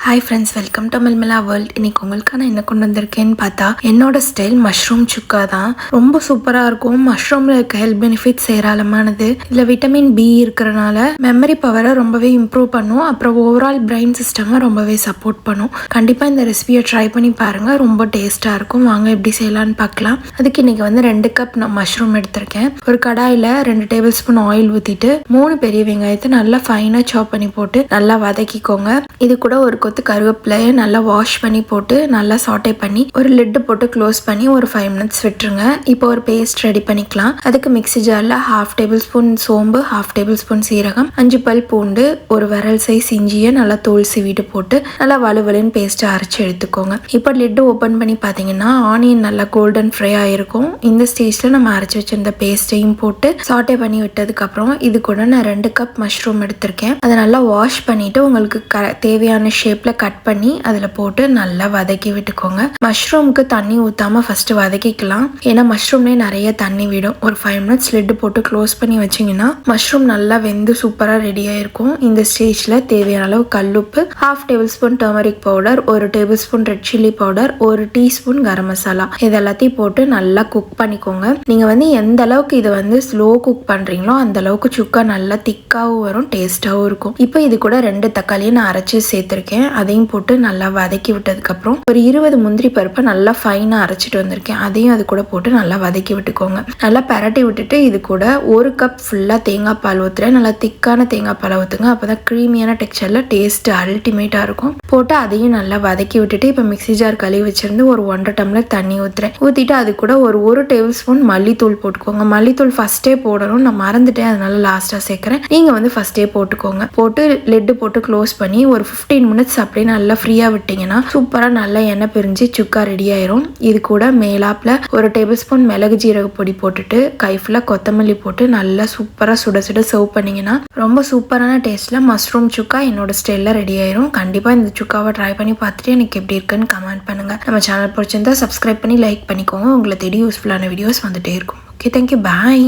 Hi friends, welcome to Milmila world. இன்னைக்கு உங்களுக்கு நான் என்ன கொண்டு வந்திருக்கேன்னு பார்த்தா என்னோட ஸ்டைல் மஷ்ரூம் சுக்கா தான். ரொம்ப சூப்பராக இருக்கும். மஷ்ரூமில் இருக்க ஹெல்த் பெனிஃபிட்ஸ் ஏராளமானது. இதில் விட்டமின் பி இருக்கிறனால மெமரி பவரை ரொம்பவே இம்ப்ரூவ் பண்ணும். அப்புறம் ஓவரால் பிரெயின் சிஸ்டமை ரொம்பவே சப்போர்ட் பண்ணும். கண்டிப்பாக இந்த ரெசிபியை ட்ரை பண்ணி பாருங்கள். ரொம்ப டேஸ்ட்டாக இருக்கும். வாங்க எப்படி செய்யலான்னு பார்க்கலாம். அதுக்கு இன்னைக்கு 2 கப் நான் மஷ்ரூம் எடுத்திருக்கேன். ஒரு கடாயில் 2 டேபிள் ஸ்பூன் ஆயில் ஊற்றிட்டு 3 பெரிய வெங்காயத்தை நல்லா ஃபைனாக சாப் பண்ணி போட்டு நல்லா வதக்கிக்கோங்க. இது கூட ஒரு கருவேப்பிலையை நல்லா வாஷ் பண்ணி போட்டு நல்லா சாட்டே பண்ணி ஒரு லிட்டு போட்டு க்ளோஸ் பண்ணி ஒரு 5 மினிட்ஸ் விட்டுருங்க. இப்போ ஒரு பேஸ்ட் ரெடி பண்ணிக்கலாம். அதுக்கு மிக்ஸி ஜாரில் 1/2 டேபிள் ஸ்பூன் சோம்பு, 1/2 டேபிள் ஸ்பூன் சீரகம், 5 பல் பூண்டு, ஒரு விரல் சைஸ் இஞ்சியை நல்லா தோல் சீவிட்டு போட்டு நல்லா வலுவலுன்னு பேஸ்ட்டை அரைச்சி எடுத்துக்கோங்க. இப்போ லிட்டு ஓப்பன் பண்ணி பார்த்தீங்கன்னா ஆனியன் நல்லா கோல்டன் ஃப்ரை ஆகிருக்கும். இந்த ஸ்டேஜில் நம்ம அரைச்சி வச்சிருந்த பேஸ்ட்டையும் போட்டு சாட்டே பண்ணி விட்டதுக்கப்புறம் இது கூட நான் 2 கப் மஷ்ரூம் எடுத்திருக்கேன். அதை நல்லா வாஷ் பண்ணிவிட்டு உங்களுக்கு தேவையான ஷேப்பில் கட் பண்ணி அதில் போட்டு நல்லா வதக்கி விட்டுக்கோங்க. மஷ்ரூமுக்கு தண்ணி ஊற்றாமல் ஃபஸ்ட்டு வதக்கிக்கலாம். ஏன்னா மஷ்ரூம்லேயே நிறைய தண்ணி விடும். ஒரு 5 மினிட்ஸ் லிட்டு போட்டு க்ளோஸ் பண்ணி வச்சிங்கன்னா மஷ்ரூம் நல்லா வெந்து சூப்பராக ரெடியாக இருக்கும். இந்த ஸ்டேஜில் தேவையான அளவு கல்லுப்பு, 1/2 tablespoon turmeric powder, 1 tablespoon red chilli powder, 1 teaspoon garam masala இது எல்லாத்தையும் போட்டு நல்லா குக் பண்ணிக்கோங்க. நீங்கள் எந்த அளவுக்கு இதை ஸ்லோ குக் பண்ணுறீங்களோ அந்த அளவுக்கு சுக்கா நல்லா திக்காகவும் வரும், டேஸ்ட்டாகவும் இருக்கும். இப்போ இது கூட 2 தக்காளியை நான் அரைச்சி சேர்த்துருக்கேன். அதையும் போட்டு நல்லா வதக்கி விட்டதுக்கப்புறம் ஒரு 20 முந்திரி பருப்பை நல்லா ஃபைனாக அரைச்சிட்டு வந்திருக்கேன். அதையும் அது கூட போட்டு நல்லா வதக்கி விட்டுக்கோங்க. நல்லா பரட்டி விட்டுட்டு இது கூட 1 கப் ஃபுல்லாக தேங்காய் பால் ஊற்றுறேன். நல்லா திக்கான தேங்காய் பால் ஊற்றுங்க. அப்போ தான் க்ரீமியான டெக்ஸ்சரில் டேஸ்ட்டு அல்டிமேட்டாக இருக்கும். போட்டு அதையும் நல்லா வதக்கி விட்டுட்டு இப்போ மிக்ஸி ஜார் கழுவி வச்சிருந்து ஒரு 1.5 டம்ளர் தண்ணி ஊற்றுறேன். ஊற்றிட்டு அது கூட ஒரு டேபிள் ஸ்பூன் மல்லித்தூள் போட்டுக்கோங்க. மல்லித்தூள் ஃபஸ்ட்டே போடணும், நான் மறந்துட்டேன், அதனால லாஸ்ட்டாக சேர்க்குறேன். நீங்கள் ஃபஸ்ட்டே போட்டுக்கோங்க. போட்டு லெட்டு போட்டு க்ளோஸ் பண்ணி ஒரு 15 மினிட்ஸ் அப்படியே நல்லா ஃப்ரீயாக விட்டிங்கன்னா சூப்பராக நல்லா எண்ணெய் பிரிஞ்சு சுக்கா ரெடி ஆயிரும். இது கூட மேலாப்பில் 1 டேபிள் ஸ்பூன் மிளகு ஜீரக பொடி போட்டுட்டு கை ஃபுல்லாக கொத்தமல்லி போட்டு நல்லா சூப்பராக சுட சுட சர்வ் பண்ணிங்கன்னா ரொம்ப சூப்பரான டேஸ்ட்டில் மஷ்ரூம் சுக்கா என்னோட ஸ்டைலில் ரெடி ஆயிரும். கண்டிப்பாக இந்த சுக்காவை ட்ரை பண்ணி பார்த்துட்டு எனக்கு எப்படி இருக்குன்னு கமெண்ட் பண்ணுங்கள். நம்ம சேனல் பிடிச்சிருந்தா சப்ஸ்கிரைப் பண்ணி லைக் பண்ணிக்கோங்க. உங்களை தேடி யூஸ்ஃபுல்லான வீடியோஸ் வந்துட்டே இருக்கும். ஓகே, தேங்க்யூ, பாய்.